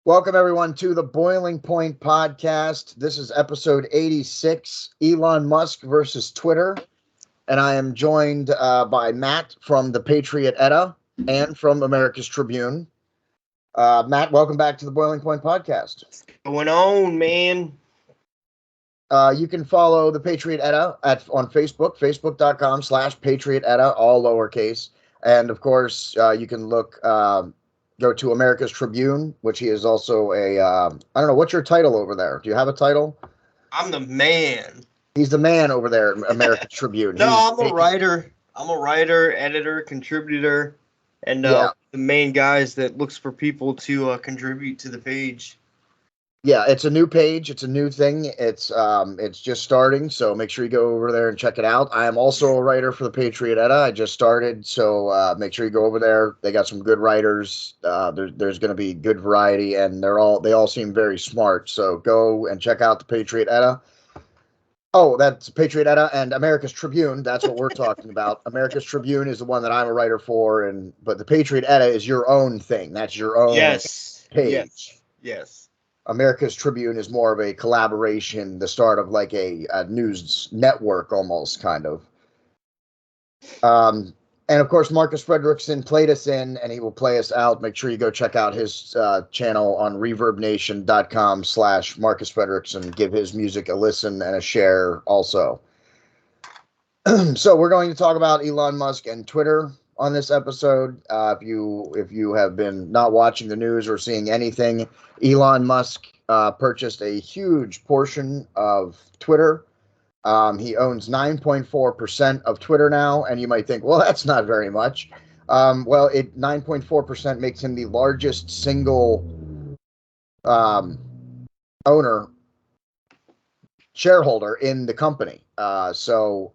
Welcome, everyone, to the Boiling Point podcast. This is episode 86, Elon Musk versus Twitter. And I am joined by Matt from the Patriot Edda and from America's Tribune. Matt, welcome back to the Boiling Point podcast. What's going on, man? You can follow the Patriot Edda on Facebook, facebook.com/Patriot Edda, all lowercase. And, of course, you can go to America's Tribune, which he is also I don't know, what's your title over there? Do you have a title? I'm the man. He's the man over there at America's Tribune. No, I'm a writer. I'm a writer, editor, contributor, and the main guys that looks for people to contribute to the page. Yeah, it's a new page. It's a new thing. It's just starting, so make sure you go over there and check it out. I am also a writer for the Patriot Edda. I just started, so make sure you go over there. They got some good writers. There's going to be good variety, and they all seem very smart. So go and check out the Patriot Edda. Oh, that's Patriot Edda and America's Tribune. That's what we're talking about. America's Tribune is the one that I'm a writer for, but the Patriot Edda is your own thing. That's your own page. Yes. America's Tribune is more of a collaboration, the start of like a news network almost, kind of. And of course, Marcus Frederiksen played us in, and he will play us out. Make sure you go check out his channel on reverbnation.com/Marcus Frederiksen. Give his music a listen and a share also. So we're going to talk about Elon Musk and Twitter on this episode. If you have been not watching the news or seeing anything, Elon Musk purchased a huge portion of Twitter. He owns 9.4% of Twitter now, and you might think, well, that's not very much. 9.4% makes him the largest single shareholder in the company. So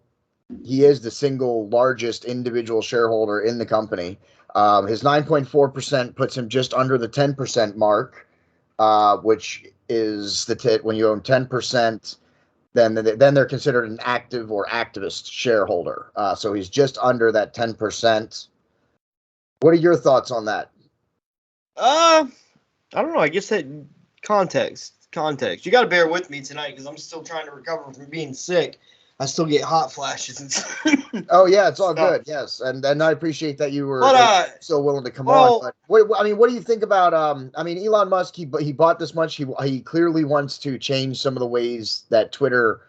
he is the single largest individual shareholder in the company. His 9.4% puts him just under the 10% mark, which is when you own 10%, then they're considered an active or activist shareholder. So he's just under that 10%. What are your thoughts on that? I don't know. I guess that context. You got to bear with me tonight because I'm still trying to recover from being sick. I still get hot flashes and stuff. Oh yeah, it's all good. Yes, and I appreciate that you were so willing to come on. But what do you think about? Elon Musk. He bought this much. He clearly wants to change some of the ways that Twitter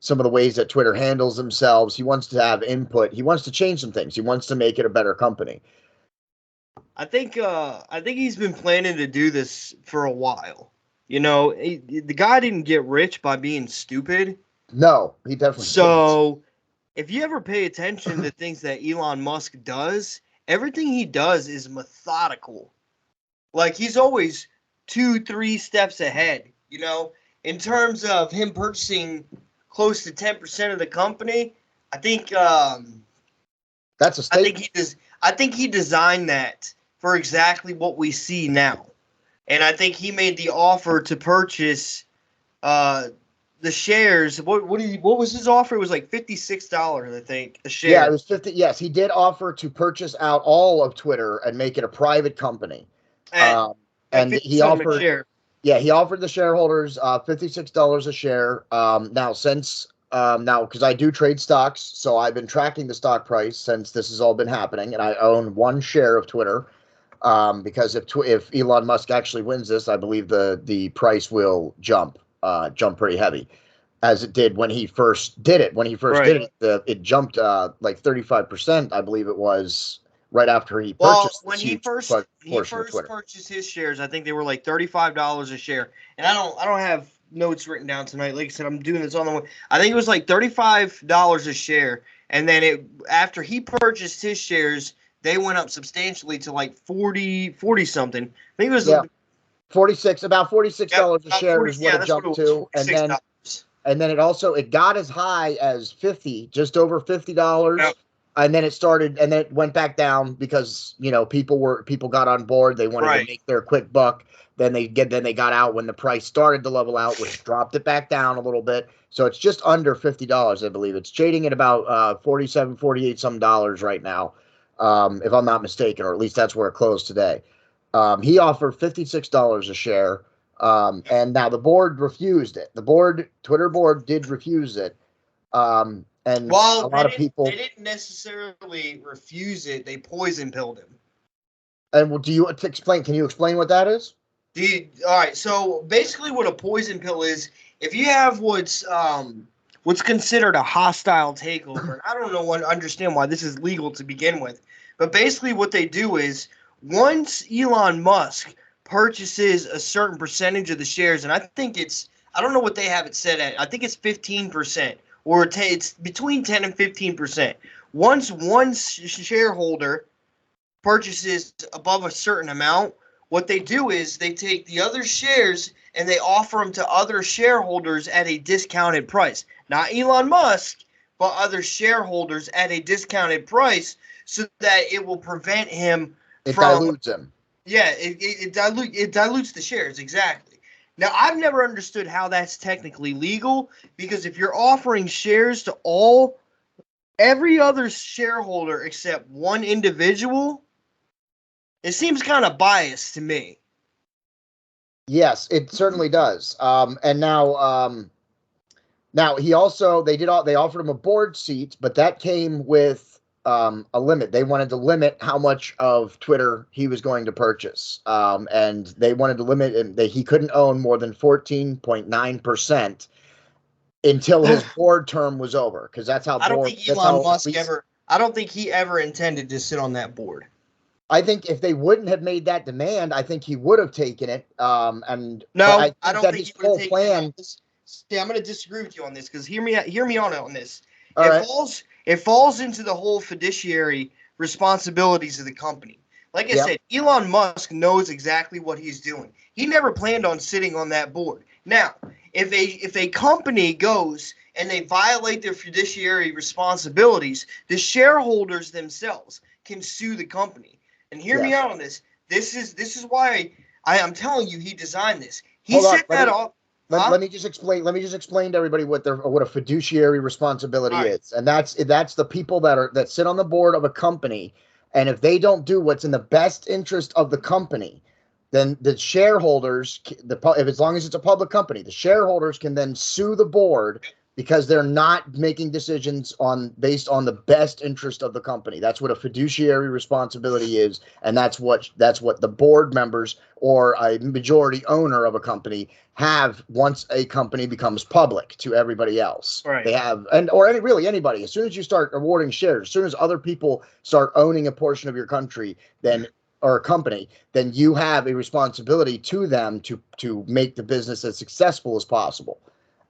handles themselves. He wants to have input. He wants to change some things. He wants to make it a better company. I think he's been planning to do this for a while. You know, the guy didn't get rich by being stupid. No, he definitely So, if you ever pay attention to things that Elon Musk does, everything he does is methodical. Like, he's always 2-3 steps ahead, you know? In terms of him purchasing close to 10% of the company, I think that's a statement. I think he designed that for exactly what we see now. And I think he made the offer to purchase the shares. What was his offer? It was like $56, I think, a share. Yeah, it was 50. Yes, he did offer to purchase out all of Twitter and make it a private company. And he offered. He offered the shareholders $56 a share. Now, because I do trade stocks, so I've been tracking the stock price since this has all been happening, and I own one share of Twitter. Because if Elon Musk actually wins this, I believe the price will jump pretty heavy, as it did when he first did it. When he first did it, it jumped like 35%, I believe it was, right after he purchased. When he first purchased his shares, I think they were like $35 a share. And I don't have notes written down tonight. Like I said, I'm doing this on the way. I think it was like $35 a share, and then after he purchased his shares, they went up substantially to like 40 something. I think it was about $46 a share is what it jumped to, and then it got as high as just over $50, and then it went back down because people got on board. They wanted to make their quick buck. Then they got out when the price started to level out, which dropped it back down a little bit. So it's just under $50, I believe. It's trading at about 47, 48 some dollars right now. If I'm not mistaken, or at least that's where it closed today. He offered $56 a share. And now the board refused it. Twitter board did refuse it. And well, a lot of people, they didn't necessarily refuse it. They poison pilled him. And well, can you explain what that is? All right. So basically what a poison pill is, if you have what's considered a hostile takeover, and I don't understand why this is legal to begin with, but basically what they do is once Elon Musk purchases a certain percentage of the shares, and I don't know what they have it set at. I think it's 15%, or it's between 10 and 15%. Once one shareholder purchases above a certain amount, what they do is they take the other shares and they offer them to other shareholders at a discounted price. Not Elon Musk, but other shareholders at a discounted price, so that it will prevent him dilutes him. Yeah, it dilutes the shares, exactly. Now, I've never understood how that's technically legal, because if you're offering shares to every other shareholder except one individual, it seems kind of biased to me. Yes, it certainly does. And now they offered him a board seat, but that came with a limit. They wanted to limit how much of Twitter he was going to purchase, and they wanted to limit him that he couldn't own more than 14.9% until his board term was over, because that's how. I don't think he ever intended to sit on that board. I think if they wouldn't have made that demand, I think he would have taken it. I don't think his whole plan. See, I'm going to disagree with you on this, because hear me on this. It falls into the whole fiduciary responsibilities of the company. Like I said, Elon Musk knows exactly what he's doing. He never planned on sitting on that board. Now, if a company goes and they violate their fiduciary responsibilities, the shareholders themselves can sue the company. And hear me out on this. This is why I'm telling you he designed this. He set that up. Let me just explain to everybody what a fiduciary responsibility is. And that's the people that sit on the board of a company, and if they don't do what's in the best interest of the company, then the shareholders, as long as it's a public company, the shareholders can then sue the board, because they're not making decisions based on the best interest of the company. That's what a fiduciary responsibility is, and that's what the board members or a majority owner of a company have once a company becomes public to everybody else. Right. They have, anybody. As soon as you start awarding shares, as soon as other people start owning a portion of your country, or a company, then you have a responsibility to them to make the business as successful as possible.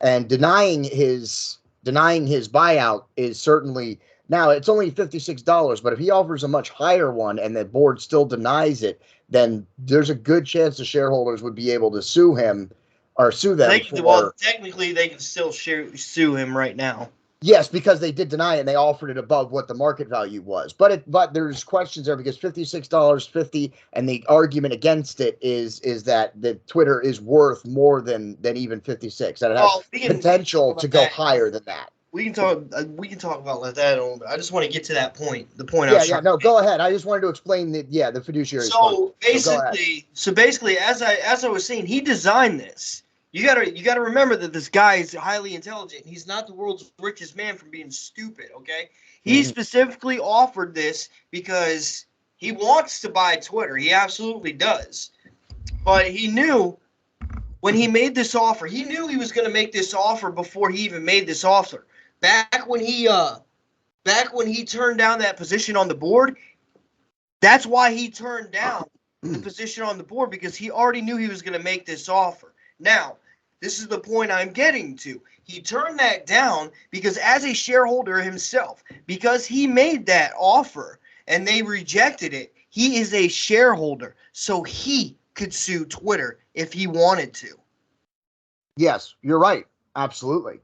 And denying his buyout is certainly, now it's only $56, but if he offers a much higher one and the board still denies it, then there's a good chance the shareholders would be able to sue him or sue them. Technically, they can still sue him right now. Yes, because they did deny it and they offered it above what the market value was. But there's questions there, because $56.50, and the argument against it is that the Twitter is worth more than even 56. That it has potential to go higher than that. We can talk about that a little bit. I just want to get to that point. The point. Go ahead. I just wanted to explain the fiduciary. So basically, as I was saying, he designed this. You gotta remember that this guy is highly intelligent. He's not the world's richest man from being stupid, okay? He specifically offered this because he wants to buy Twitter. He absolutely does. But he knew when he made this offer, he knew he was going to make this offer before he even made this offer. Back when he turned down that position on the board, that's why he turned down the position on the board, because he already knew he was going to make this offer. Now, this is the point I'm getting to. He turned that down because, as a shareholder himself, because he made that offer and they rejected it, he is a shareholder, so he could sue Twitter if he wanted to. Yes, you're right. Absolutely.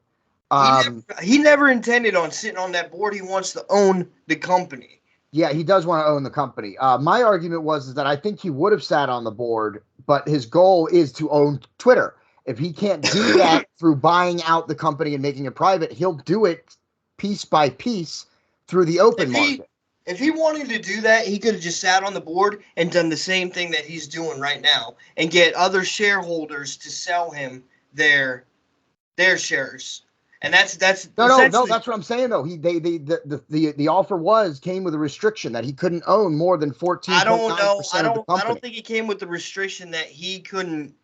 He never intended on sitting on that board. He wants to own the company. Yeah, he does want to own the company. My argument was that I think he would have sat on the board, but his goal is to own Twitter. If he can't do that through buying out the company and making it private, he'll do it piece by piece through the open market. If he wanted to do that, he could have just sat on the board and done the same thing that he's doing right now and get other shareholders to sell him their shares. And that's no. That's what I'm saying though. The offer came with a restriction that he couldn't own more than 14.9% of the company. I don't think it came with the restriction that he couldn't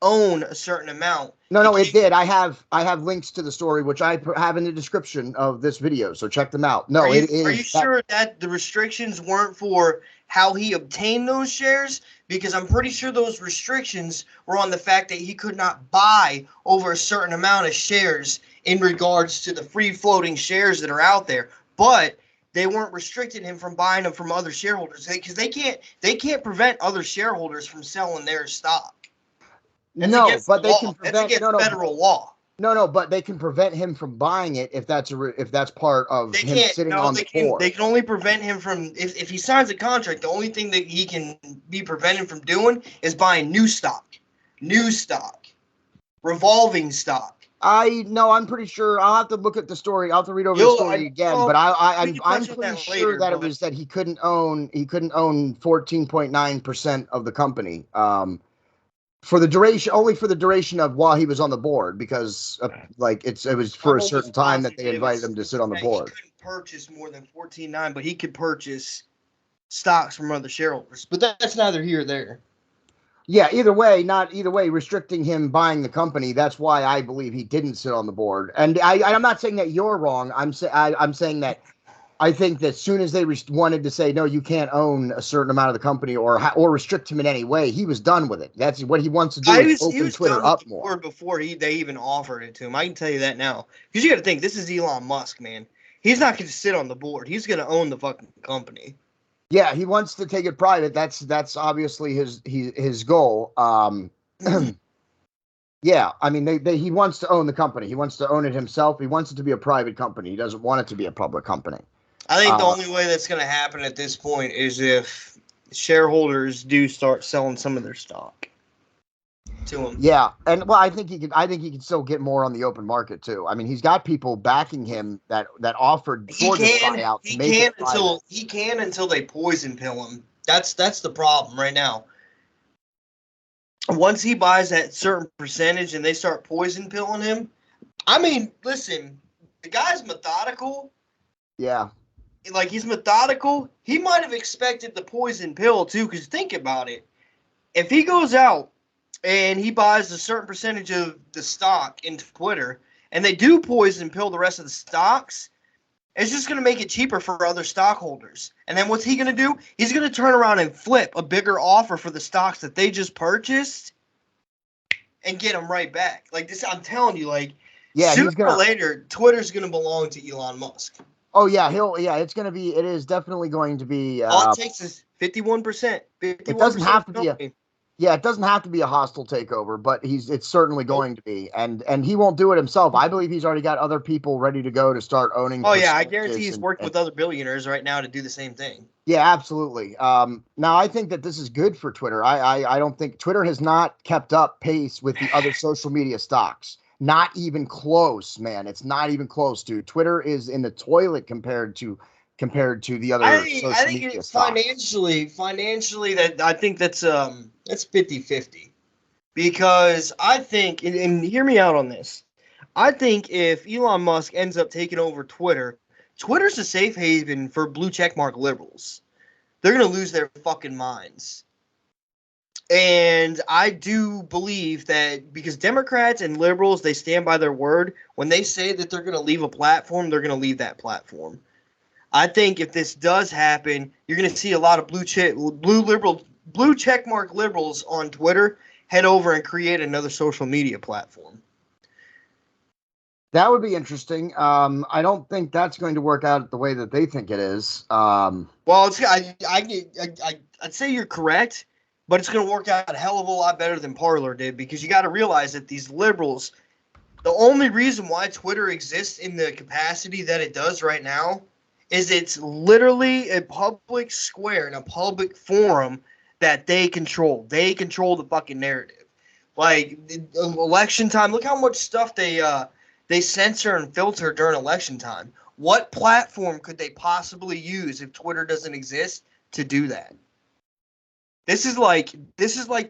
own a certain amount. No, it did. I have links to the story, which I have in the description of this video, so check them out. No, it is. Are you sure that the restrictions weren't for how he obtained those shares? Because I'm pretty sure those restrictions were on the fact that he could not buy over a certain amount of shares in regards to the free-floating shares that are out there. But they weren't restricting him from buying them from other shareholders because they can't prevent other shareholders from selling their stock. That's against federal law. No, but they can prevent him from buying it if that's part of him sitting on the board. They can only prevent him from if he signs a contract. The only thing that he can be prevented from doing is buying new stock, revolving stock. I'm pretty sure. I'll have to look at the story. I'll have to read over the story again. But I'm pretty sure that it was that he couldn't own 14.9% of the company. For the duration of while he was on the board, because it was for a certain time that they invited him to sit on the board. He couldn't purchase more than 14.9, but he could purchase stocks from other shareholders. But that's neither here or there. Yeah, either way, restricting him buying the company. That's why I believe he didn't sit on the board. And I'm not saying that you're wrong. I'm saying that I think that as soon as they wanted to say, no, you can't own a certain amount of the company or restrict him in any way, he was done with it. That's what he wants to do. Open Twitter up more. Before they even offered it to him. I can tell you that now. Because you got to think, this is Elon Musk, man. He's not going to sit on the board. He's going to own the fucking company. Yeah, he wants to take it private. That's obviously his goal. Yeah, I mean, he wants to own the company. He wants to own it himself. He wants it to be a private company. He doesn't want it to be a public company. I think the only way that's going to happen at this point is if shareholders do start selling some of their stock to him. Yeah, and I think he can still get more on the open market too. I mean, he's got people backing him that offered for this buyout. He can until they poison pill him. That's the problem right now. Once he buys that certain percentage and they start poison pilling him, I mean, listen, the guy's methodical. Yeah. Like, he's methodical. He might have expected the poison pill, too, because think about it. If he goes out and he buys a certain percentage of the stock into Twitter, and they do poison pill the rest of the stocks, it's just going to make it cheaper for other stockholders. And then what's he going to do? He's going to turn around and flip a bigger offer for the stocks that they just purchased and get them right back. Like this, I'm telling you, sooner or later, Twitter's going to belong to Elon Musk. Oh yeah, it's going to be. It is definitely going to be. All it takes is 51%. It doesn't have to be it doesn't have to be a hostile takeover, but it's certainly going to be, and he won't do it himself. I believe he's already got other people ready to go to start owning. Oh yeah, I guarantee he's working with other billionaires right now to do the same thing. Yeah, absolutely. Now I think that this is good for Twitter. I don't think Twitter has not kept up pace with the other social media stocks. Not even close, man. It's not even close, dude. Twitter is in the toilet compared to the other social media stocks. Financially, that I think that's 50-50. Because I think, and hear me out on this, I think if Elon Musk ends up taking over Twitter, Twitter's a safe haven for blue checkmark liberals. They're gonna lose their fucking minds. And I do believe that because Democrats and liberals, they stand by their word. When they say that they're going to leave a platform, they're going to leave that platform. I think if this does happen, you're going to see a lot of blue checkmark liberals on Twitter head over and create another social media platform. That would be interesting. I don't think that's going to work out the way that they think it is. Well, I'd say you're correct. But it's going to work out a hell of a lot better than Parler did, because you got to realize that these liberals, the only reason why Twitter exists in the capacity that it does right now is it's literally a public square and a public forum that they control. They control the fucking narrative. Like election time, look how much stuff they censor and filter during election time. What platform could they possibly use if Twitter doesn't exist to do that? This is like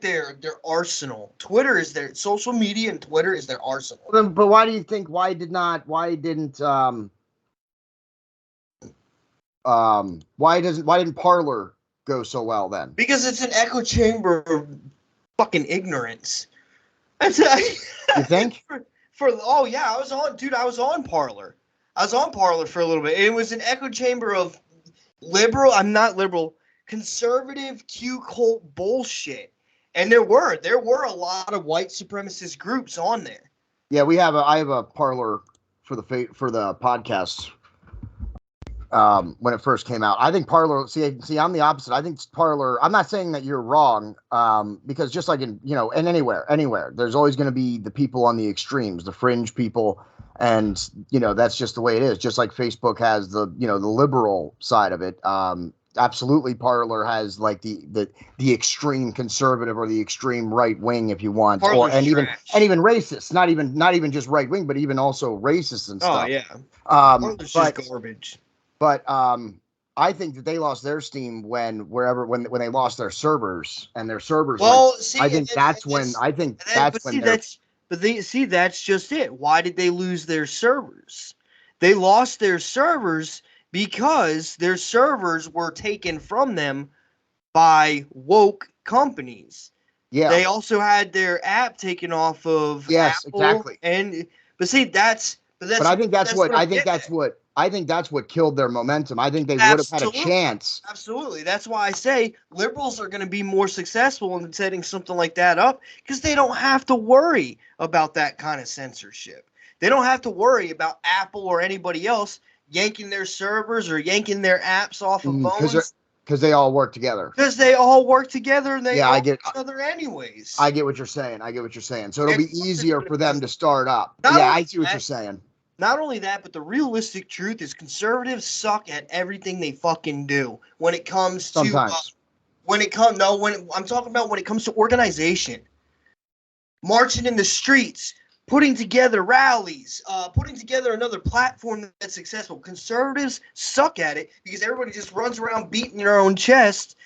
their arsenal. Twitter is their social media, and Twitter is their arsenal. But why do you think? Why didn't Parler go so well then? Because it's an echo chamber of fucking ignorance. You think? Oh yeah, I was on Parler. I was on Parler for a little bit. It was an echo chamber of conservative Q cult bullshit. And there were a lot of white supremacist groups on there. Yeah, I have a Parler for the podcast. When it first came out, I think Parler. See, I'm the opposite. I think Parler. I'm not saying that you're wrong, because just like in anywhere, there's always going to be the people on the extremes, the fringe people, and that's just the way it is. Just like Facebook has the liberal side of it. Absolutely, Parler has like the extreme conservative or the extreme right wing, if you want, and even racist. Not even just right wing, but even also racist and stuff. Oh yeah, Parler's just garbage. But I think that they lost their steam when they lost their servers and their servers. Well, that's just it. Why did they lose their servers? They lost their servers because their servers were taken from them by woke companies. Yeah. They also had their app taken off of Apple. Exactly. I think that's what killed their momentum. I think they would have had a chance. Absolutely. That's why I say liberals are going to be more successful in setting something like that up, because they don't have to worry about that kind of censorship. They don't have to worry about Apple or anybody else yanking their servers or yanking their apps off of phones. Because they all work together. Because they all work together and they all each other anyways. I get what you're saying. So it'll be easier for them to start up. I see what you're saying. Not only that, but the realistic truth is conservatives suck at everything they fucking do. When it comes to when it comes to organization, marching in the streets, putting together rallies, putting together another platform that's successful. Conservatives suck at it because everybody just runs around beating their own chest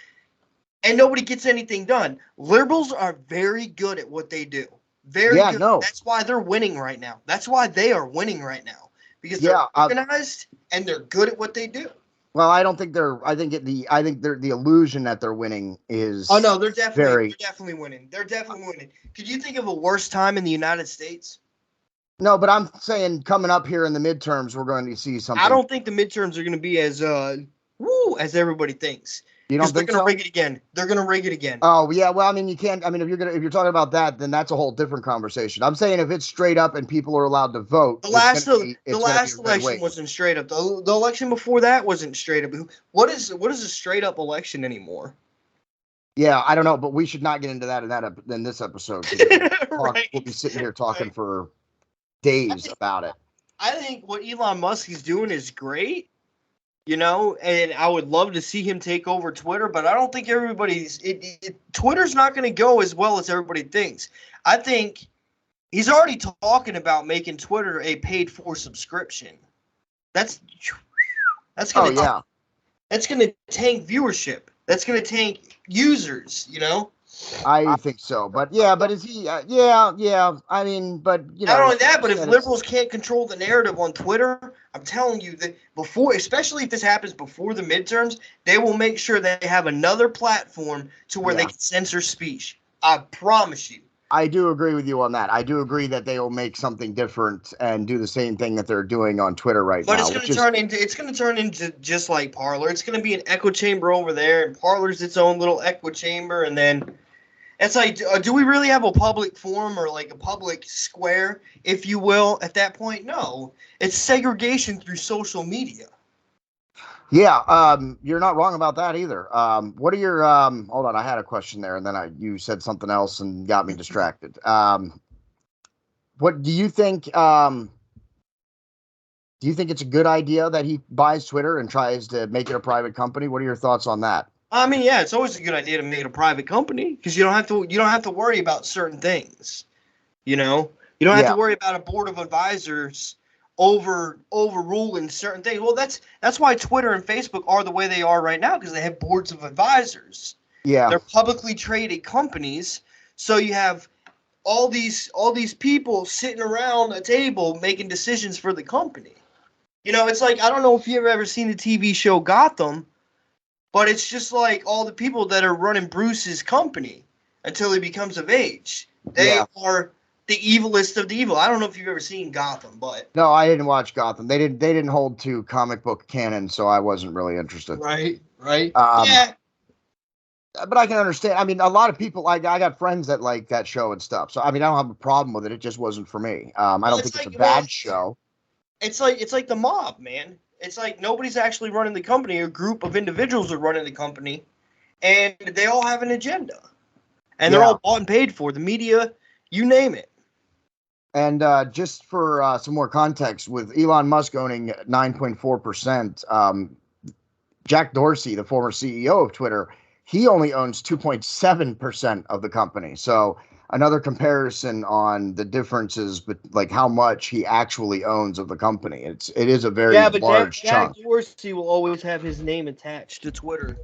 and nobody gets anything done. Liberals are very good at what they do. Very good. No. That's why they're winning right now. That's why they are winning right now. Because they're organized and they're good at what they do. Well, I don't think they're. I think the illusion that they're winning is. Oh no, they're definitely winning. They're definitely winning. Could you think of a worse time in the United States? No, but I'm saying coming up here in the midterms, we're going to see something. I don't think the midterms are going to be as as everybody thinks. You don't think so? They're going to rig it again. They're going to rig it again. Oh yeah, well, I mean, you can't. I mean, if you're talking about that, then that's a whole different conversation. I'm saying if it's straight up and people are allowed to vote. The last election wasn't straight up. The election before that wasn't straight up. What is a straight up election anymore? Yeah, I don't know, but we should not get into that in this episode. Right. We'll be sitting here talking for days about it. I think what Elon Musk is doing is great. And I would love to see him take over Twitter, but I don't think Twitter's not going to go as well as everybody thinks. I think he's already talking about making Twitter a paid-for subscription. That's going to tank viewership. That's going to tank users, I think so, but is he? Yeah. I mean, but not only that, but if liberals can't control the narrative on Twitter, I'm telling you that especially if this happens before the midterms, they will make sure they have another platform to where they can censor speech. I promise you. I do agree with you on that. I do agree that they will make something different and do the same thing that they're doing on Twitter now. But it's going to turn into just like Parler. It's going to be an echo chamber over there, and Parler's its own little echo chamber, and then. It's like, do we really have a public forum or like a public square, if you will, at that point? No. It's segregation through social media. Yeah, you're not wrong about that either. What are your hold on, I had a question there and then you said something else and got me distracted. What do you think it's a good idea that he buys Twitter and tries to make it a private company? What are your thoughts on that? I mean, yeah, it's always a good idea to make it a private company because you don't have to worry about certain things. You don't have to worry about a board of advisors overruling certain things. Well, that's why Twitter and Facebook are the way they are right now, because they have boards of advisors. Yeah. They're publicly traded companies, so you have all these people sitting around a table making decisions for the company. You know, it's like, I don't know if you've ever seen the TV show Gotham, but it's just like all the people that are running Bruce's company until he becomes of age. They are the evilest of the evil. I don't know if you've ever seen Gotham, but no, I didn't watch Gotham. They didn't hold to comic book canon, so I wasn't really interested. Right. Yeah. But I can understand. I mean, a lot of people. I got friends that like that show and stuff. So I mean, I don't have a problem with it. It just wasn't for me. I don't think it's a bad show. It's like the mob, man. It's like nobody's actually running the company. A group of individuals are running the company, and they all have an agenda, and they're all bought and paid for. The media, you name it. And just for some more context, with Elon Musk owning 9.4%, Jack Dorsey, the former CEO of Twitter, he only owns 2.7% of the company. So another comparison on the differences, but like how much he actually owns of the company. It is a very large chunk. Jack Dorsey will always have his name attached to Twitter.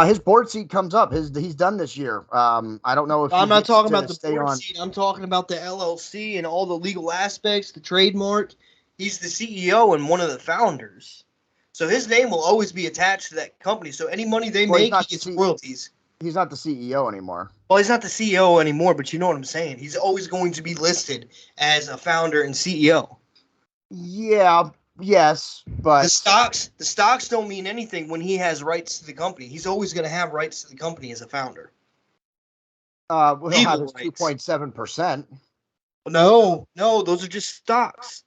His board seat comes up. He's done this year. I don't know if I'm not talking about the board seat. I'm talking about the LLC and all the legal aspects, the trademark. He's the CEO and one of the founders. So his name will always be attached to that company. So any money they make, he gets royalties. He's not the CEO anymore. Well, he's not the CEO anymore, but you know what I'm saying. He's always going to be listed as a founder and CEO. Yeah, yes, but the stocks don't mean anything when he has rights to the company. He's always going to have rights to the company as a founder. He'll have his 2.7%. No, those are just stocks.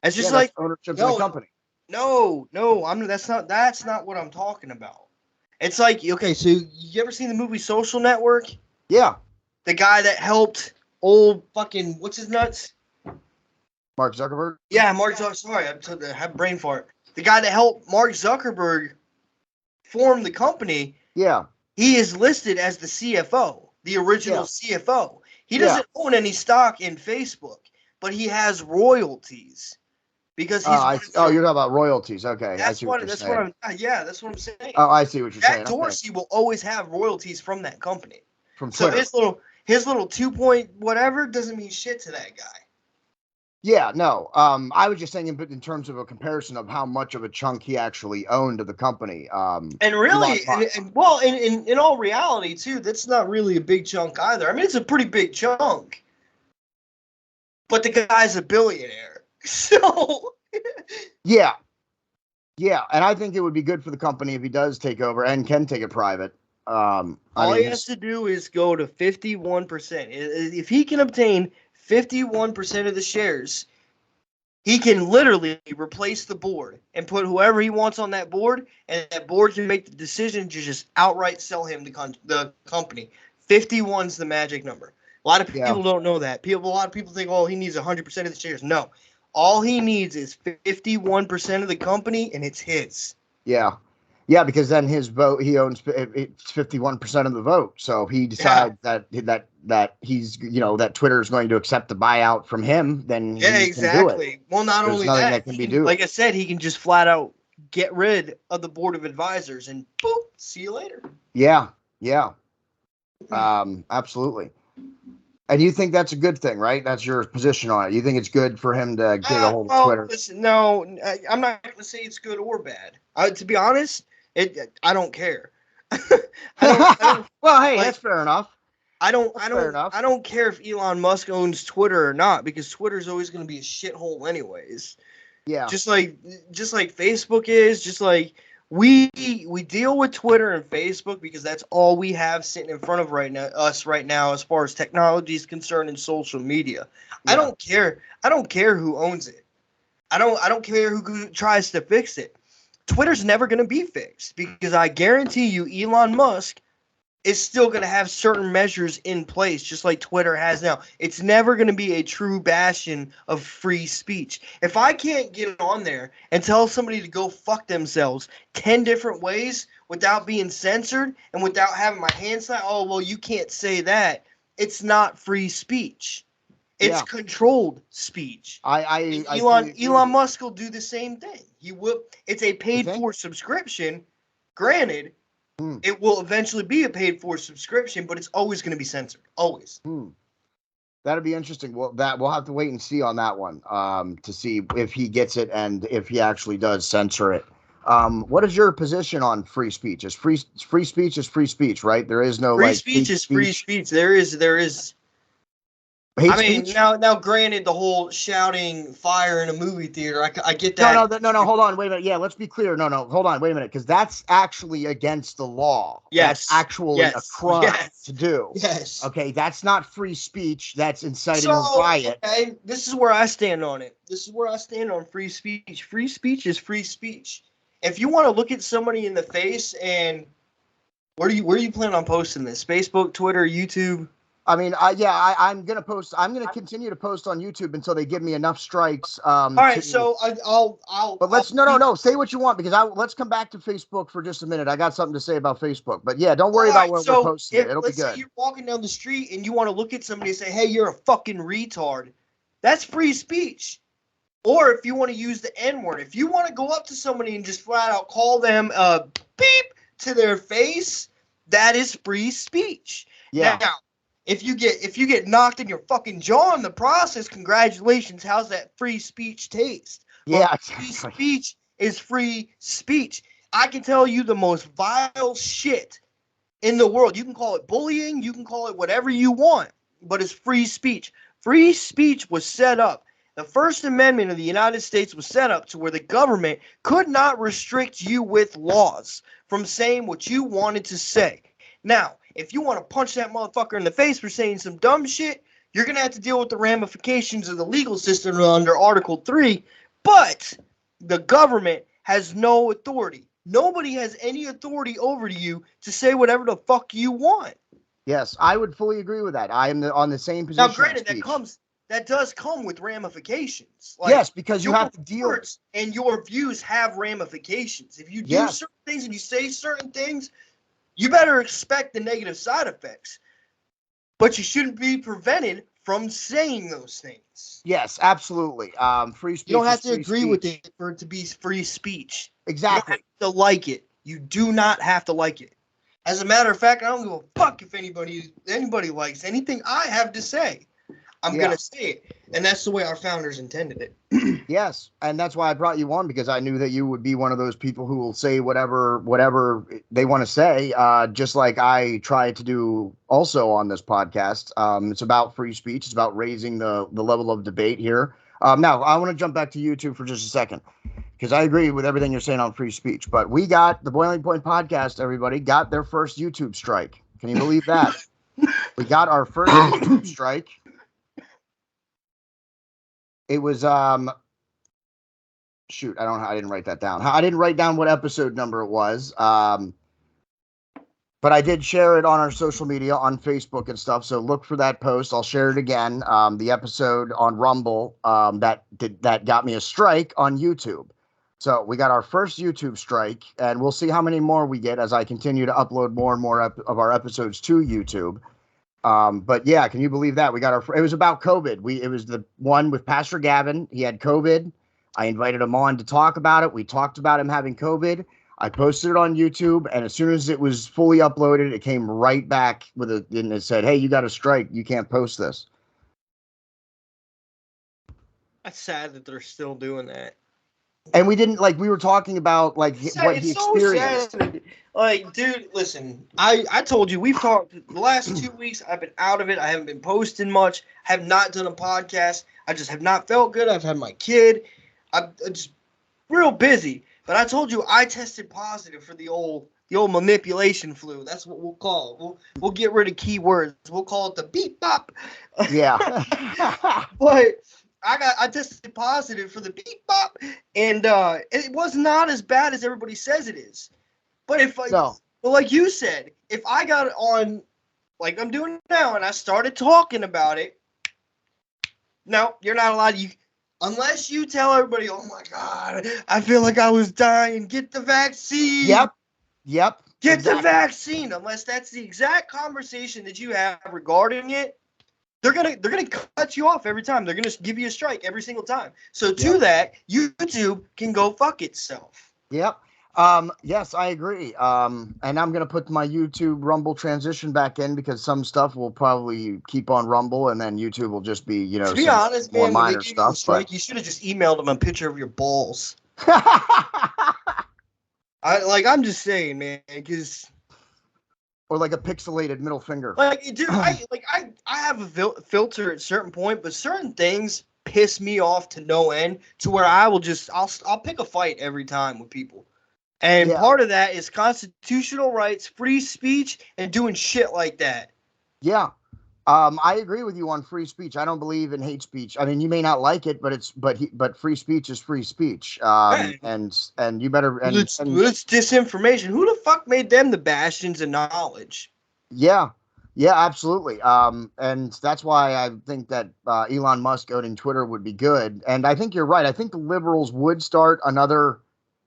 It's just like ownership in the company. No, that's not what I'm talking about. It's like, okay, so you ever seen the movie Social Network? Yeah. The guy that helped old fucking, what's his nuts? Mark Zuckerberg? Yeah, Mark Zuckerberg. Sorry, I have a brain fart. The guy that helped Mark Zuckerberg form the company. Yeah. He is listed as the CFO, the original CFO. He doesn't own any stock in Facebook, but he has royalties. Because he's you're talking about royalties. Okay, I see what you're saying. That's what I'm saying. Oh, I see what you're saying. Jack Dorsey will always have royalties from that company. From Twitter. So his little 2 point whatever doesn't mean shit to that guy. Yeah, no. I was just saying in terms of a comparison of how much of a chunk he actually owned of the company. And really, in all reality too, that's not really a big chunk either. I mean, it's a pretty big chunk, but the guy's a billionaire. So yeah, and I think it would be good for the company if he does take over and can take it private. All he has to do is go to 51%. If he can obtain 51% of the shares, he can literally replace the board and put whoever he wants on that board, and that board can make the decision to just outright sell him the company. 51's the magic number. A lot of people don't know that. A lot of people think, oh, he needs 100% of the shares. No. All he needs is 51% of the company, and it's his. Yeah, because then his vote, he owns 51% of the vote. So if he decides that he's, that Twitter is going to accept the buyout from him, then he can do it. Well, not only that can be like I said, he can just flat out get rid of the board of advisors and boop, see you later. Yeah, absolutely. And you think that's a good thing, right? That's your position on it. You think it's good for him to get a hold of Twitter? Listen, no, I'm not going to say it's good or bad. To be honest, I don't care. Well, hey, that's fair enough. I don't care if Elon Musk owns Twitter or not, because Twitter's always going to be a shithole anyways. Yeah. Just like Facebook is, just like we deal with Twitter and Facebook because that's all we have sitting in front of us right now as far as technology is concerned and social media. Yeah. I don't care who owns it. I don't care who tries to fix it. Twitter's never going to be fixed because I guarantee you Elon Musk is still going to have certain measures in place, just like Twitter has now. It's never going to be a true bastion of free speech. If I can't get on there and tell somebody to go fuck themselves 10 different ways without being censored and without having my hand slapped, oh, well, you can't say that, it's not free speech. It's controlled speech. Elon Musk will do the same thing. He will. It's a paid for subscription. Granted, it will eventually be a paid for subscription, but it's always going to be censored. Always. That'd be interesting. Well, we'll have to wait and see on that one to see if he gets it and if he actually does censor it. What is your position on free speech? Is free speech is free speech, right? There is no free speech is free speech. There is. Hate speech? Now, granted, the whole shouting fire in a movie theater, I get that. No, hold on, wait a minute. Yeah, let's be clear. No, hold on, wait a minute, because that's actually against the law. Yes. That's actually a crime to do. Yes. Okay, that's not free speech. That's inciting a riot. Okay, this is where I stand on it. This is where I stand on free speech. Free speech is free speech. If you want to look at somebody in the face and where do you plan on posting this? Facebook, Twitter, YouTube? I mean, I'm gonna post. I'm gonna continue to post on YouTube until they give me enough strikes. All right, so I'll. But let's no. Say what you want because let's come back to Facebook for just a minute. I got something to say about Facebook. But yeah, don't worry about where we're posting it. It'll be good. Let's say you're walking down the street and you want to look at somebody and say, "Hey, you're a fucking retard." That's free speech. Or if you want to use the N-word, if you want to go up to somebody and just flat out call them beep to their face, that is free speech. Yeah. Now, if you get knocked in your fucking jaw in the process, congratulations. How's that free speech taste? Yeah, Free speech is free speech. I can tell you the most vile shit in the world. You can call it bullying. You can call it whatever you want, but it's free speech. Free speech was set up. The First Amendment of the United States was set up to where the government could not restrict you with laws from saying what you wanted to say. Now, if you want to punch that motherfucker in the face for saying some dumb shit, you're going to have to deal with the ramifications of the legal system under Article 3. But the government has no authority. Nobody has any authority over you to say whatever the fuck you want. Yes, I would fully agree with that. I am on the same position. Now, granted, that does come with ramifications. Like, yes, because you have to deal with it. And your views have ramifications. If you do certain things and you say certain things, you better expect the negative side effects. But you shouldn't be prevented from saying those things. Yes, absolutely. Free speech. You don't have to agree with it for it to be free speech. Exactly. You don't have to like it. You do not have to like it. As a matter of fact, I don't give a fuck if anybody likes anything I have to say. I'm going to say it. And that's the way our founders intended it. Yes. And that's why I brought you on, because I knew that you would be one of those people who will say whatever they want to say, just like I try to do also on this podcast. It's about free speech. It's about raising the level of debate here. Now, I want to jump back to YouTube for just a second, because I agree with everything you're saying on free speech. But we got the Boiling Point podcast, everybody, got their first YouTube strike. Can you believe that? We got our first YouTube strike. It was shoot, I didn't write that down. I didn't write down what episode number it was. But I did share it on our social media on Facebook and stuff. So look for that post. I'll share it again. The episode on Rumble that got me a strike on YouTube. So we got our first YouTube strike, and we'll see how many more we get as I continue to upload more and more of our episodes to YouTube. But yeah, can you believe that? We got it was about COVID. It was the one with Pastor Gavin. He had COVID. I invited him on to talk about it. We talked about him having COVID. I posted it on YouTube, and as soon as it was fully uploaded, it came right back and it said, "Hey, you got a strike. You can't post this." That's sad that they're still doing that. And we didn't we were talking about what he experienced. So sad. Like, dude, listen, I told you, we've talked the last 2 weeks. I've been out of it. I haven't been posting much. Have not done a podcast. I just have not felt good. I've had my kid. I'm just real busy. But I told you I tested positive for the old manipulation flu. That's what we'll call it. We'll get rid of keywords. We'll call it the beep bop. Yeah. But I tested positive for the beep bop, and it was not as bad as everybody says it is. But like you said, if I got it on like I'm doing now and I started talking about it, no, you're not allowed to. Unless you tell everybody, "Oh my God, I feel like I was dying. Get the vaccine." Yep. Get the vaccine. Unless that's the exact conversation that you have regarding it, they're gonna cut you off every time. They're gonna give you a strike every single time. So to that, YouTube can go fuck itself. Yep. Yes, I agree. And I'm gonna put my YouTube Rumble transition back in because some stuff will probably keep on Rumble, and then YouTube will just be, to be honest, more man, minor when they give you a strike, you should have just emailed them a picture of your balls. I'm just saying, man, because. Or like a pixelated middle finger. Like, dude, I have a filter at a certain point, but certain things piss me off to no end, to where I'll pick a fight every time with people. And part of that is constitutional rights, free speech, and doing shit like that. Yeah. I agree with you on free speech. I don't believe in hate speech. I mean, you may not like it, but free speech is free speech. And you better it's disinformation. Who the fuck made them the bastions of knowledge? Yeah, absolutely. And that's why I think that Elon Musk owning Twitter would be good. And I think you're right. I think the liberals would start another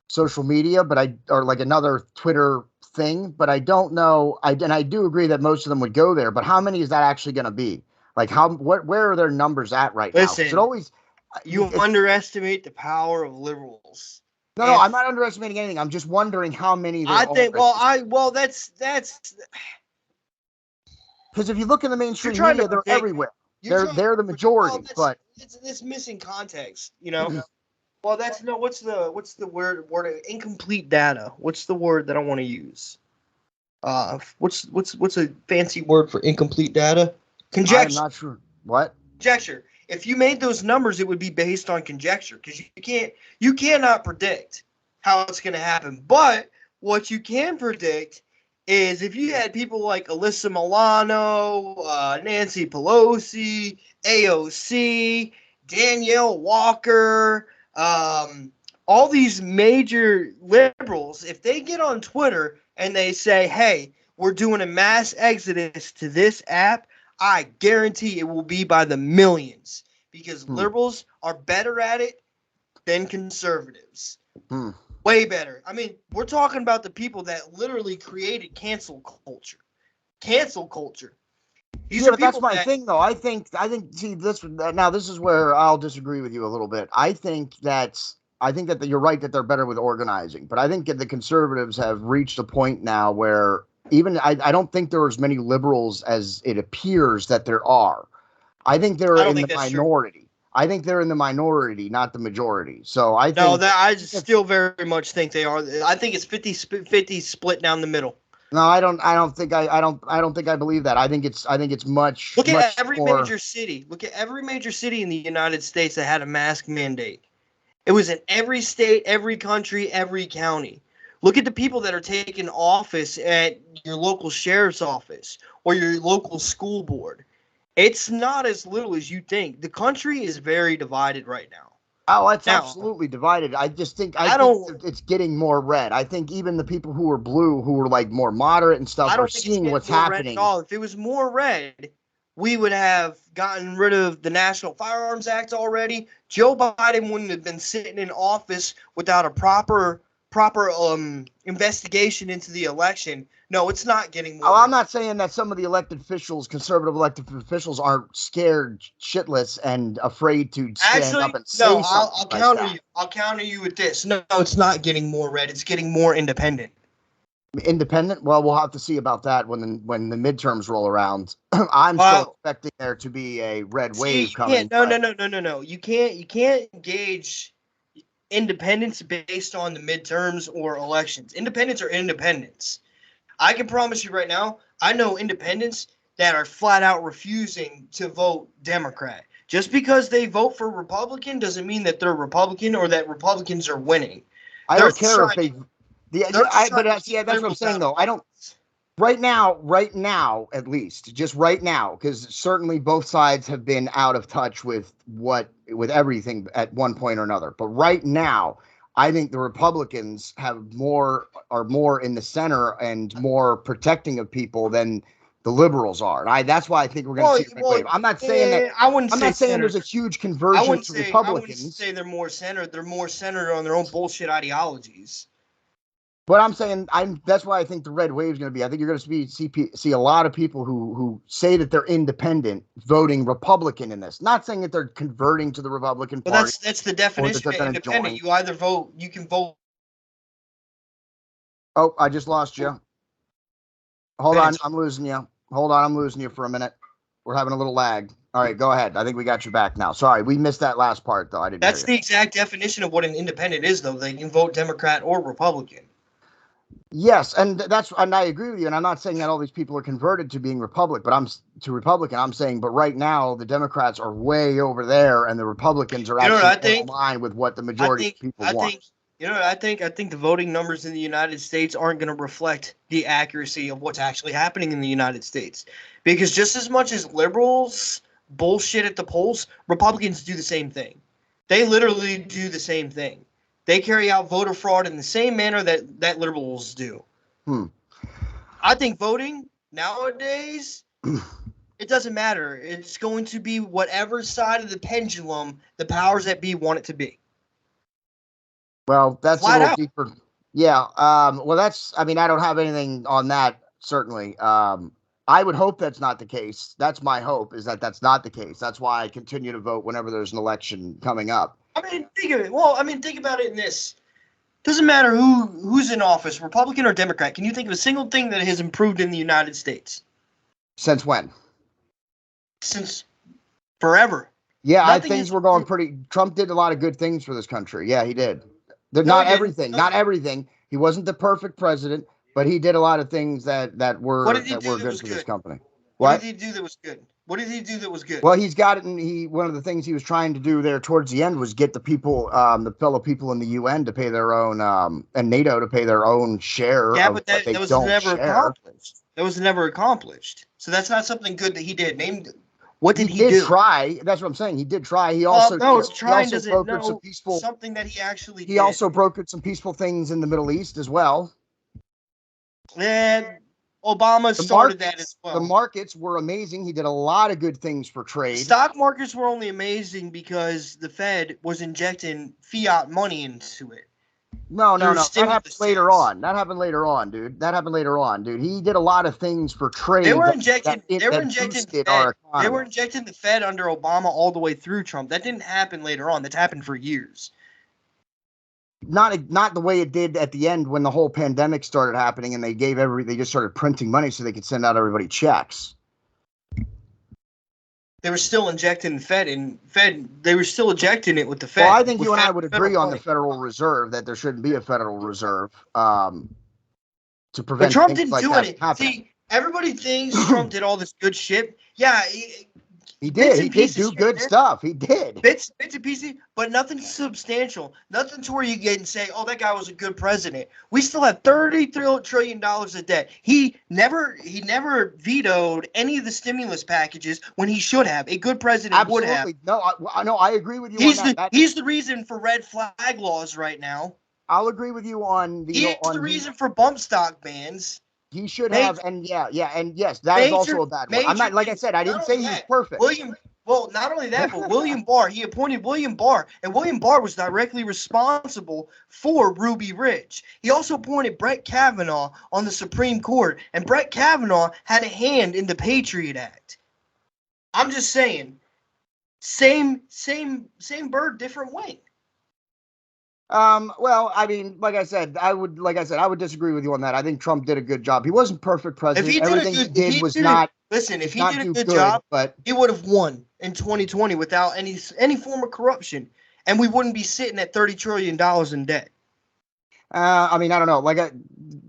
social media, or like another Twitter thing, but I don't know. I do agree that most of them would go there, but how many is that actually going to be? Like where are their numbers at right now? Listen, you underestimate the power of liberals. No, I'm not underestimating anything. I'm just wondering how many there are. That's because if you look in the mainstream media, they're everywhere. They're the majority, but it's missing context, you know. Well, what's the word? Incomplete data. What's the word that I want to use? What's a fancy word for incomplete data? Conjecture. I'm not sure. What? Conjecture. If you made those numbers, it would be based on conjecture, because you cannot predict how it's going to happen. But what you can predict is if you had people like Alyssa Milano, Nancy Pelosi, AOC, Danielle Walker, all these major liberals, if they get on Twitter and they say, hey, we're doing a mass exodus to this app, I guarantee it will be by the millions, because liberals are better at it than conservatives. Way better. I mean, we're talking about the people that literally created cancel culture. Cancel culture. But that's my thing, though. I think. See, this is where I'll disagree with you a little bit. I think that you're right that they're better with organizing, but I think that the conservatives have reached a point now where even I don't think there are as many liberals as it appears that there are. I think they're in the minority. True. I think they're in the minority, not the majority. So I still very much think they are. I think it's 50-50 split down the middle. No, I don't think I believe that. I think it's much. Look at every major city. Look at every major city in the United States that had a mask mandate. It was in every state, every country, every county. Look at the people that are taking office at your local sheriff's office or your local school board. It's not as little as you think. The country is very divided right now. Oh, it's absolutely divided. I just think think it's getting more red. I think even the people who are blue, who are like more moderate and stuff, are seeing what's happening. If it was more red, we would have gotten rid of the National Firearms Act already. Joe Biden wouldn't have been sitting in office without a proper investigation into the election. No, it's not getting more. I'm not saying that some of the conservative elected officials aren't scared shitless and afraid to stand up and say something. I'll counter you. I'll counter you with this. No, it's not getting more red. It's getting more independent. Independent? Well, we'll have to see about that when the midterms roll around. I'm still expecting there to be a red wave coming. No. You can't gauge independence based on the midterms or elections. Independents are independents. I can promise you right now, I know independents that are flat out refusing to vote Democrat. Just because they vote for Republican doesn't mean that they're Republican or that Republicans are winning. I don't care if they. That's what I'm saying, though. I don't. Right now, at least, just right now, because certainly both sides have been out of touch with everything at one point or another. But right now, I think the Republicans are more in the center and more protecting of people than the liberals are. And that's why I think we're going to see a wave. I'm not saying that. I'm not saying there's a huge convergence to Republicans. I wouldn't say they're more centered. They're more centered on their own bullshit ideologies. But I'm saying that's why I think the red wave is going to be. I think you're going to see a lot of people who say that they're independent voting Republican in this. Not saying that they're converting to the Republican Party. Well, that's the definition of independent. You either vote, you can vote. Oh, I just lost you. Hold on, I'm losing you. Hold on, I'm losing you for a minute. We're having a little lag. All right, go ahead. I think we got you back now. Sorry, we missed that last part though. I didn't. That's the exact definition of what an independent is, though. They can vote Democrat or Republican. Yes, and I agree with you. And I'm not saying that all these people are converted to being Republican. I'm saying, but right now the Democrats are way over there, and the Republicans are actually in line with what the majority of people want. I think the voting numbers in the United States aren't going to reflect the accuracy of what's actually happening in the United States, because just as much as liberals bullshit at the polls, Republicans do the same thing. They literally do the same thing. They carry out voter fraud in the same manner that liberals do. I think voting nowadays, it doesn't matter. It's going to be whatever side of the pendulum the powers that be want it to be. Well, that's a little deeper. Yeah. I don't have anything on that, certainly. I would hope that's not the case. That's my hope, is that that's not the case. That's why I continue to vote whenever there's an election coming up. Think of it. Well, think about it in this. Doesn't matter who's in office, Republican or Democrat. Can you think of a single thing that has improved in the United States? Since when? Since forever. Yeah, things were going pretty. Trump did a lot of good things for this country. Yeah, he did. Not everything. He wasn't the perfect president, but he did a lot of things that were good for this company. What did he do that was good? What did he do that was good? Well, he's got it, and one of the things he was trying to do there towards the end was get the people, the fellow people in the UN to pay their own, and NATO to pay their own share. Yeah, but that was never accomplished. That was never accomplished. So that's not something good that he did. What did he do? He did try. That's what I'm saying. He did try. He also something that he actually did. He also brokered some peaceful things in the Middle East as well. And Obama started that as well. The markets were amazing. He did a lot of good things for trade. Stock markets were only amazing because the Fed was injecting fiat money into it. No. That happened later on. That happened later on, dude. He did a lot of things for trade. They were injecting the Fed under Obama all the way through Trump. That didn't happen later on. That's happened for years. Not the way it did at the end when the whole pandemic started happening and they just started printing money so they could send out everybody checks. They were still injecting the Fed, they were still injecting it with the Fed. Well, I think you and I would agree on the Federal Reserve that there shouldn't be a Federal Reserve to prevent. But Trump didn't do anything. See, everybody thinks Trump did all this good shit. Yeah, he did. He did do good stuff. He did. Bits and pieces, but nothing substantial. Nothing to where you get and say, "Oh, that guy was a good president." We still have $33 trillion of debt. He never vetoed any of the stimulus packages when he should have. A good president would have. No, I agree with you on that. He's the reason for red flag laws right now. I'll agree with you on the. He's the reason for bump stock bans. He should have, and yes, that is also a bad one. I'm not, like I said, I didn't say he was perfect. Not only that, but William Barr, he appointed William Barr, and William Barr was directly responsible for Ruby Ridge. He also appointed Brett Kavanaugh on the Supreme Court, and Brett Kavanaugh had a hand in the Patriot Act. I'm just saying, same bird, different wing. Well, like I said, I would disagree with you on that. I think Trump did a good job. He wasn't perfect president. If he did a good job, but he would have won in 2020 without any form of corruption, and we wouldn't be sitting at $30 trillion in debt. I don't know. Like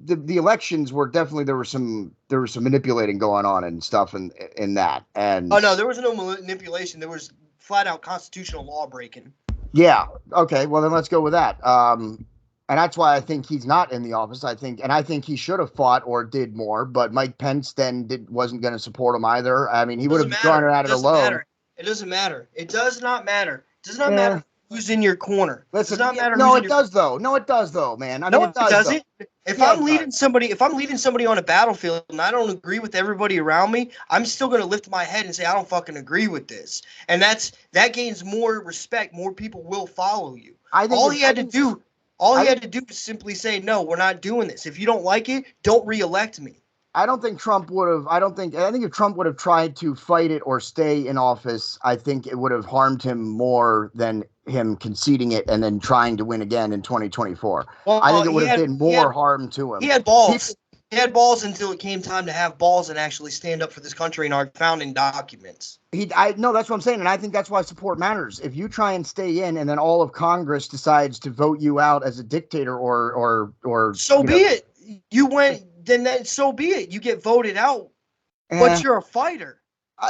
the elections were definitely there was some manipulating going on and stuff in that. And no, there was no manipulation. There was flat out constitutional law breaking. Yeah. Okay. Well, then let's go with that. And that's why I think he's not in the office. I think he should have fought or did more. But Mike Pence then wasn't going to support him either. He would have gone at it alone. It doesn't matter. It does not matter. It does not matter who's in your corner. Listen, it does not matter. No, it does though. No, it does though, man. It doesn't. If I'm leading somebody on a battlefield and I don't agree with everybody around me, I'm still going to lift my head and say I don't fucking agree with this. And that gains more respect. More people will follow you. All he had to All he had to do was simply say, no, we're not doing this. If you don't like it, don't reelect me. I don't think Trump would have. I think if Trump would have tried to fight it or stay in office, I think it would have harmed him more than him conceding it and then trying to win again in 2024. Well, I think it would have been more harm to him. He had balls. He had balls until it came time to have balls and actually stand up for this country in our founding documents. No, that's what I'm saying, and I think that's why support matters. If you try and stay in, and then all of Congress decides to vote you out as a dictator, or so be it. You went. Then so be it. You get voted out, but you're a fighter.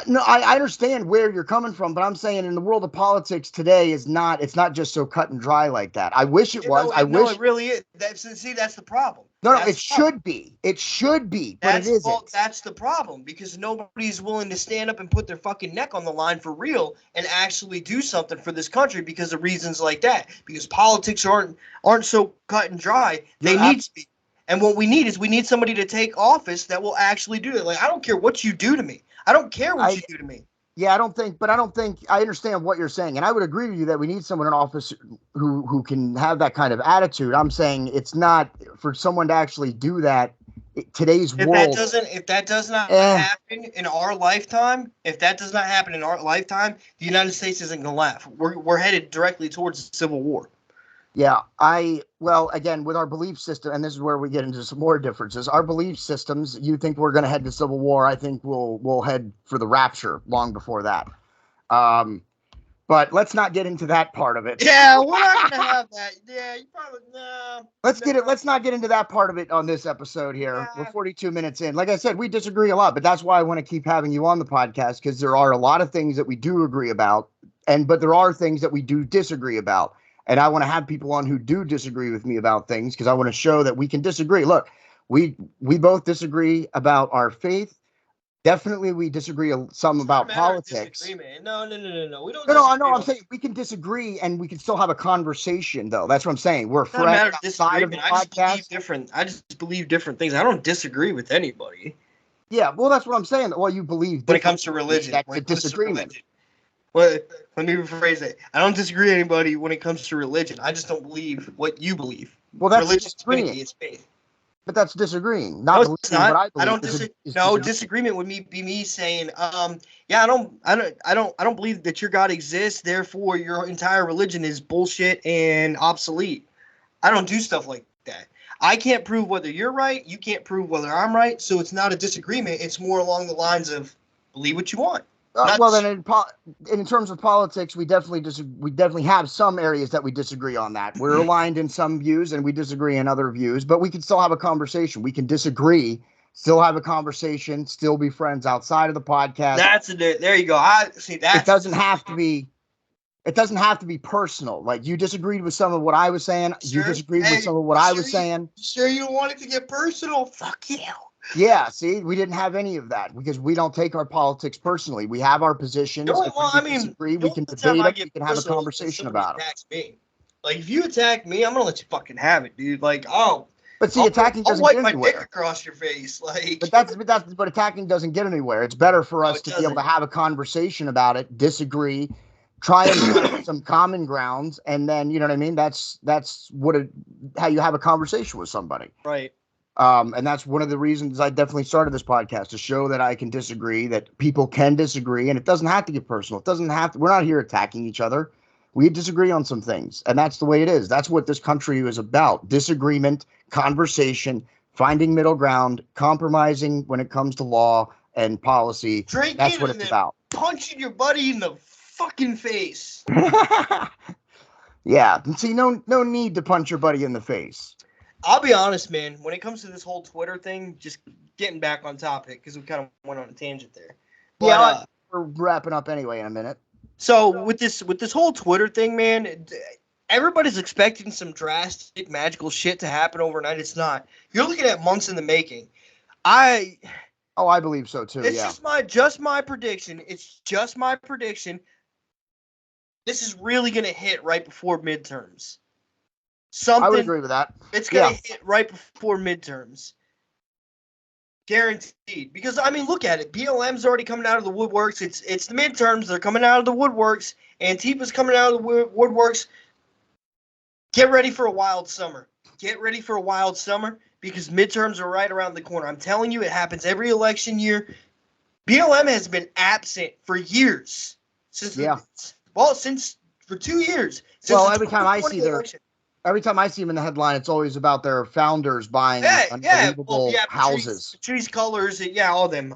No, I understand where you're coming from, but I'm saying in the world of politics today it's not just so cut and dry like that. I wish it was. No, it really is. That's the problem. No, it should be. It should be, but it isn't. Well, that's the problem, because nobody's willing to stand up and put their fucking neck on the line for real and actually do something for this country because of reasons like that. Because politics aren't so cut and dry. They need to be. And what we need somebody to take office that will actually do it. Like, I don't care what you do to me. I don't care what you do to me. Yeah, I understand what you're saying. And I would agree with you that we need someone in office who can have that kind of attitude. I'm saying it's not for someone to actually do that. Today's world. If that does not happen in our lifetime, the United States isn't going to laugh. We're headed directly towards civil war. Yeah, again, with our belief system, and this is where we get into some more differences. Our belief systems, you think we're going to head to civil war. I think we'll head for the rapture long before that. But let's not get into that part of it. Yeah, we're not going to have that. Yeah, you probably Let's not get into that part of it on this episode here. Yeah. We're 42 minutes in. Like I said, we disagree a lot, but that's why I want to keep having you on the podcast, because there are a lot of things that we do agree about, but there are things that we do disagree about. And I want to have people on who do disagree with me about things, because I want to show that we can disagree. Look, we both disagree about our faith. Definitely, we disagree some about politics. No. We don't. No. I'm saying we can disagree and we can still have a conversation, though. That's what I'm saying. We're friends outside of the podcast. I just believe different things. I don't disagree with anybody. Yeah, well, that's what I'm saying. Well, you believe when it comes to religion. That's a disagreement. Well, let me rephrase it. I don't disagree with anybody when it comes to religion. I just don't believe what you believe. Well, that's religion is faith. But that's disagreeing. Not believing what I believe. Disagreement would be me saying, I don't believe that your God exists, therefore your entire religion is bullshit and obsolete. I don't do stuff like that. I can't prove whether you're right. You can't prove whether I'm right. So it's not a disagreement. It's more along the lines of believe what you want. Well, then in terms of politics, we definitely have some areas that we disagree on that. We're aligned in some views and we disagree in other views, but we can still have a conversation. We can disagree, still have a conversation, still be friends outside of the podcast. There you go. I see that. It doesn't have to be personal. Like, you disagreed with some of what I was saying. Sure. You disagreed with some of what I was saying. Sure, you don't want it to get personal? Fuck you. Yeah, see, we didn't have any of that because we don't take our politics personally. We have our positions. Disagree, we can debate it. We can have a conversation about it. Like, if you attack me, I'm gonna let you fucking have it, dude. Like, but see, attacking doesn't get anywhere. I'll wipe my dick across your face, like. But attacking doesn't get anywhere. It's better for us to be able to have a conversation about it, disagree, try and find some common grounds, and then, you know what I mean. That's how you have a conversation with somebody, right? And that's one of the reasons I definitely started this podcast, to show that I can disagree, that people can disagree, and it doesn't have to get personal. It doesn't have to. We're not here attacking each other. We disagree on some things, and that's the way it is. That's what this country is about: disagreement, conversation, finding middle ground, compromising when it comes to law and policy. That's what it's about. Punching your buddy in the fucking face. Yeah. See, no need to punch your buddy in the face. I'll be honest, man. When it comes to this whole Twitter thing, just getting back on topic because we kind of went on a tangent there. But, we're wrapping up anyway in a minute. So with this whole Twitter thing, man, everybody's expecting some drastic, magical shit to happen overnight. It's not. You're looking at months in the making. I believe so too. It's just my prediction. It's just my prediction. This is really gonna hit right before midterms. I would agree with that. It's going to hit right before midterms. Guaranteed. Because, I mean, look at it. BLM's already coming out of the woodworks. It's the midterms. They're coming out of the woodworks. Antifa's coming out of the woodworks. Get ready for a wild summer. Get ready for a wild summer because midterms are right around the corner. I'm telling you, it happens every election year. BLM has been absent for years. Since for 2 years. Since every time I see them in the headline, it's always about their founders buying unbelievable houses. Patrice Colors, all of them.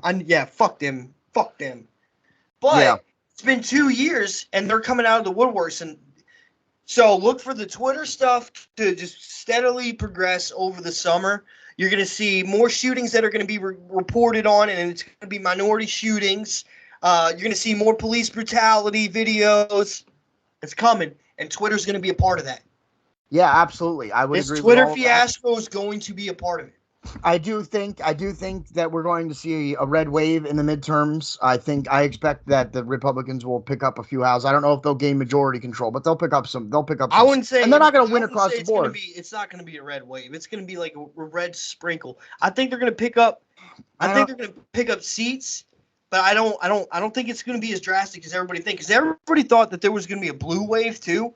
Fuck them. Fuck them. But it's been 2 years, and they're coming out of the woodworks. And so look for the Twitter stuff to just steadily progress over the summer. You're going to see more shootings that are going to be reported on, and it's going to be minority shootings. You're going to see more police brutality videos. It's coming, and Twitter's going to be a part of that. Yeah, absolutely. I would agree. This Twitter fiasco is going to be a part of it. I do think that we're going to see a red wave in the midterms. I expect that the Republicans will pick up a few houses. I don't know if they'll gain majority control, but they'll pick up some. I wouldn't say, and they're not going to win across the board. It's not going to be a red wave. It's going to be like a red sprinkle. I think they're going to pick up. I think they're going to pick up seats, but I don't think it's going to be as drastic as everybody thinks. Because everybody thought that there was going to be a blue wave too,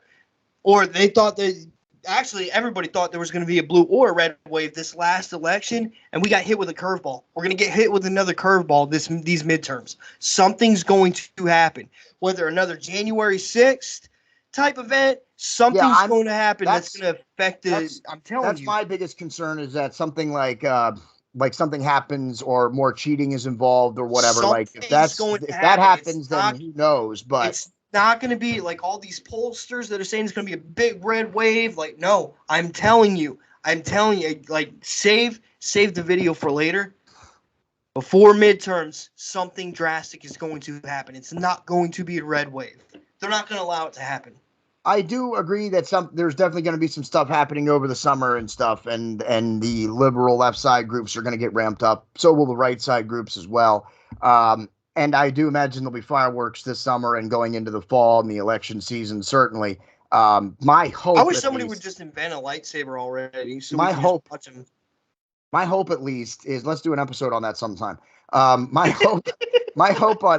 or they thought that. Actually, everybody thought there was going to be a blue or a red wave this last election, and we got hit with a curveball. We're going to get hit with another curveball these midterms. Something's going to happen. Whether another January 6th type event, something's going to happen that's going to affect it. I'm telling you. That's my biggest concern is that something like something happens or more cheating is involved or whatever. If that happens, then who knows? But it's not going to be like all these pollsters that are saying it's going to be a big red wave. Like, no, I'm telling you, like, save the video for later. Before midterms, something drastic is going to happen. It's not going to be a red wave. They're not going to allow it to happen. I do agree that there's definitely going to be some stuff happening over the summer and stuff, and the liberal left side groups are going to get ramped up. So will the right side groups as well. And I do imagine there'll be fireworks this summer and going into the fall and the election season, certainly. My hope. I wish somebody would just invent a lightsaber already. So my hope at least is let's do an episode on that sometime. My hope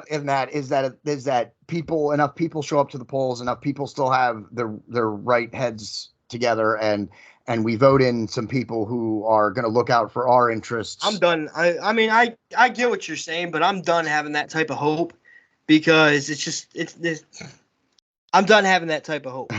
in that is that enough people show up to the polls, enough people still have their right heads together, and we vote in some people who are going to look out for our interests. I'm done. I mean, I get what you're saying, but I'm done having that type of hope because I'm done having that type of hope.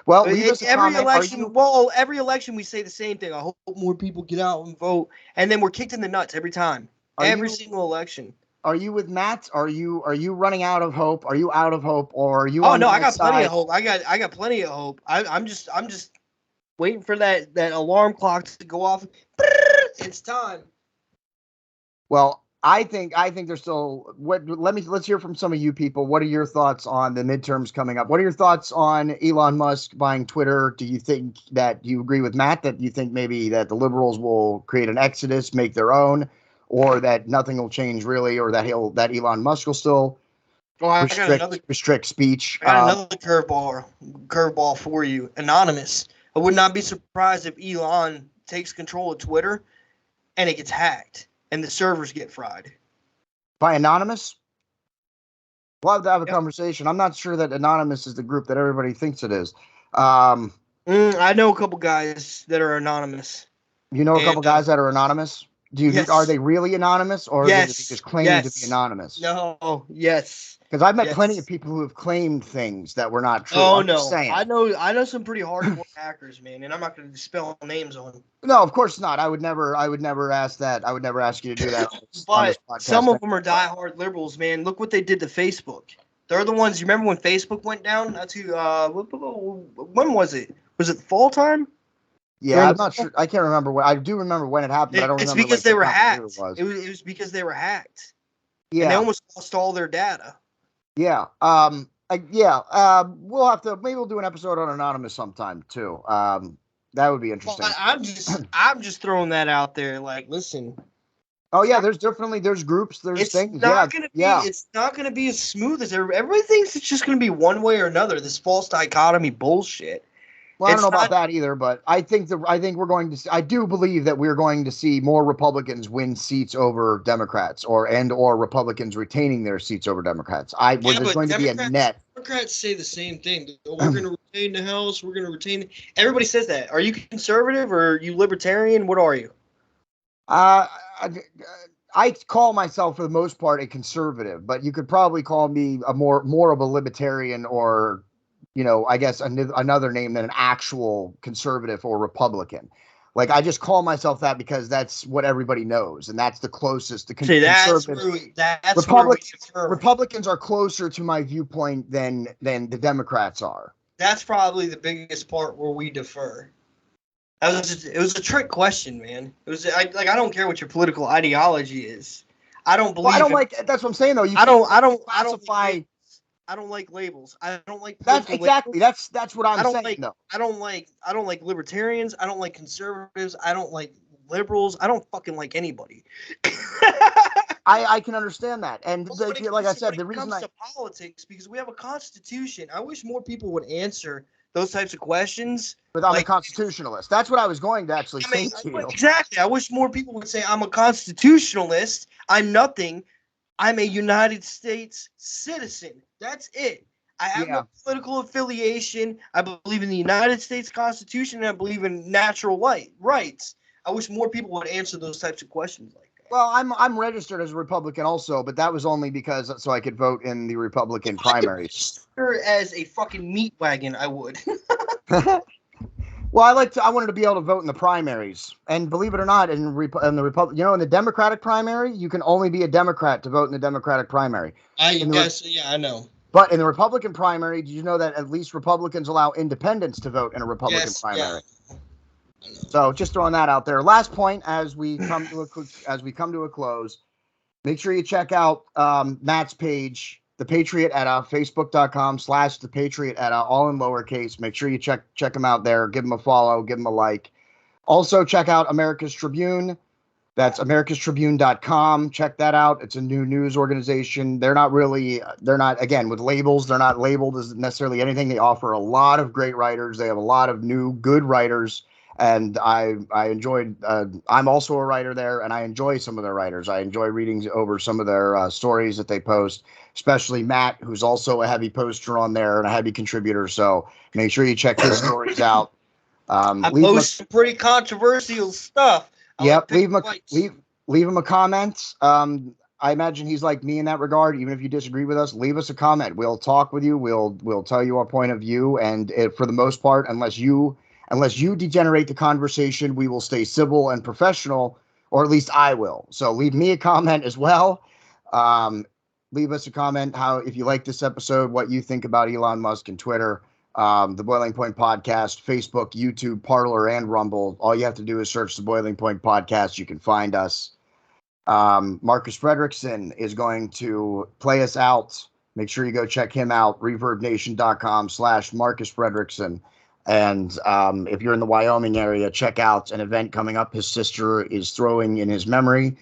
Well, every election we say the same thing. I hope more people get out and vote, and then we're kicked in the nuts every time. Every single election. Are you with Matt? Are you running out of hope? Are you out of hope, or are you? Oh no, I got plenty of hope. I got plenty of hope. I'm just waiting for that alarm clock to go off. It's time. Well, I think there's still let's hear from some of you people. What are your thoughts on the midterms coming up? What are your thoughts on Elon Musk buying Twitter? Do you think that you agree with Matt that you think maybe that the liberals will create an exodus, make their own, or that nothing will change really, or that Elon Musk will still restrict speech? I got another curveball for you. Anonymous. I would not be surprised if Elon takes control of Twitter and it gets hacked and the servers get fried. By Anonymous? We'll have to have a conversation. I'm not sure that Anonymous is the group that everybody thinks it is. I know a couple guys that are anonymous. You know a couple guys that are anonymous? Yes. Are they really anonymous, or are they just claiming to be anonymous? No, yes. Because I've met plenty of people who have claimed things that were not true. Oh, no. I know some pretty hardcore hackers, man, and I'm not going to spell names on them. No, of course not. I would never ask that. I would never ask you to do that. But some of them are diehard liberals, man. Look what they did to Facebook. They're the ones. You remember when Facebook went down? When was it? Was it fall time? Yeah, I'm not sure. I can't remember when. I do remember when it happened. But I don't remember. It's because they were hacked. It was because they were hacked. Yeah, and they almost lost all their data. Yeah. We'll have to. Maybe we'll do an episode on Anonymous sometime too. That would be interesting. Well, I'm just throwing that out there. Like, listen. Oh yeah, there's groups, there's things. It's not gonna be as smooth as everybody thinks. It's just gonna be one way or another. This false dichotomy bullshit. Well, I don't know about that either, but I do believe that we're going to see more Republicans win seats over Democrats, or Republicans retaining their seats over Democrats. There's going to be a net. Democrats say the same thing. We're going to retain the House. We're going to retain. Everybody says that. Are you conservative or are you libertarian? What are you? I call myself, for the most part, a conservative, but you could probably call me a more of a libertarian, or, I guess another name than an actual conservative or Republican. Like, I just call myself that because that's what everybody knows, and that's the closest. Republicans are closer to my viewpoint than the Democrats are. That's probably the biggest part where we defer. It was a trick question, man. It was I don't care what your political ideology is. I don't believe. Well, that's what I'm saying, though. I don't like labels. I don't like. That's exactly. Labels. That's what I'm saying. Though. I don't like libertarians. I don't like conservatives. I don't like liberals. I don't fucking like anybody. I can understand that, and like I said, the reason to politics, because we have a constitution. I wish more people would answer those types of questions. Without a constitutionalist. That's what I was going to actually say to you. Exactly. I wish more people would say, I'm a constitutionalist. I'm nothing. I'm a United States citizen. That's it. I have no political affiliation. I believe in the United States Constitution, and I believe in natural rights. I wish more people would answer those types of questions like that. Well, I'm registered as a Republican also, but that was only because so I could vote in the Republican primaries. As a fucking meat wagon, I would. Well, I wanted to be able to vote in the primaries, and believe it or not, in the Republic, in the Democratic primary, you can only be a Democrat to vote in the Democratic primary. I know. But in the Republican primary, did you know that at least Republicans allow independents to vote in a Republican primary? Yeah. So just throwing that out there. Last point, as we come to a close, make sure you check out Matt's page, The Patriot Edda, facebook.com/The Patriot Edda, all in lowercase. Make sure you check him out there. Give him a follow, give him a like. Also check out America's Tribune. That's americastribune.com. Check that out. It's a new news organization. They're not, again, with labels, they're not labeled as necessarily anything. They offer a lot of great writers. They have a lot of new, good writers. And I enjoyed, I'm also a writer there, and I enjoy some of their writers. I enjoy reading over some of their stories that they post, especially Matt, who's also a heavy poster on there and a heavy contributor. So make sure you check his stories out. I post some pretty controversial stuff. Yep, leave him a comment. I imagine he's like me in that regard. Even if you disagree with us, leave us a comment. We'll talk with you. We'll tell you our point of view. And for the most part, unless you degenerate the conversation, we will stay civil and professional, or at least I will. So leave me a comment as well. Leave us a comment if you like this episode, what you think about Elon Musk and Twitter, the Boiling Point Podcast, Facebook, YouTube, Parler, and Rumble. All you have to do is search the Boiling Point Podcast. You can find us. Marcus Frederiksen is going to play us out. Make sure you go check him out, reverbnation.com/Marcus Frederiksen. And if you're in the Wyoming area, check out an event coming up his sister is throwing in his memory.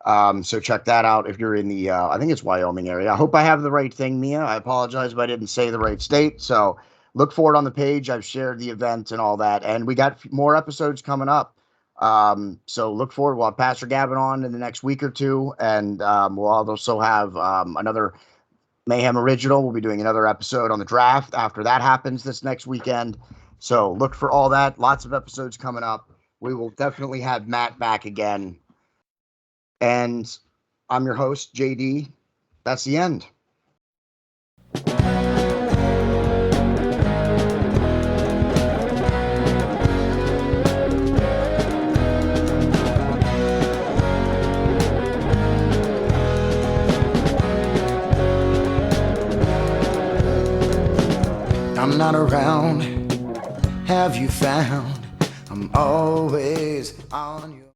So check that out if you're in the, I think it's Wyoming area. I hope I have the right thing, Mia. I apologize if I didn't say the right state. So look for it on the page. I've shared the event and all that. And we got more episodes coming up. So look forward. We'll have Pastor Gavin on in the next week or two. And we'll also have another Mayhem Original. We'll be doing another episode on the draft after that happens this next weekend. So look for all that. Lots of episodes coming up. We will definitely have Matt back again. And I'm your host, JD. That's the end. I'm not around. Have you found I'm always on you?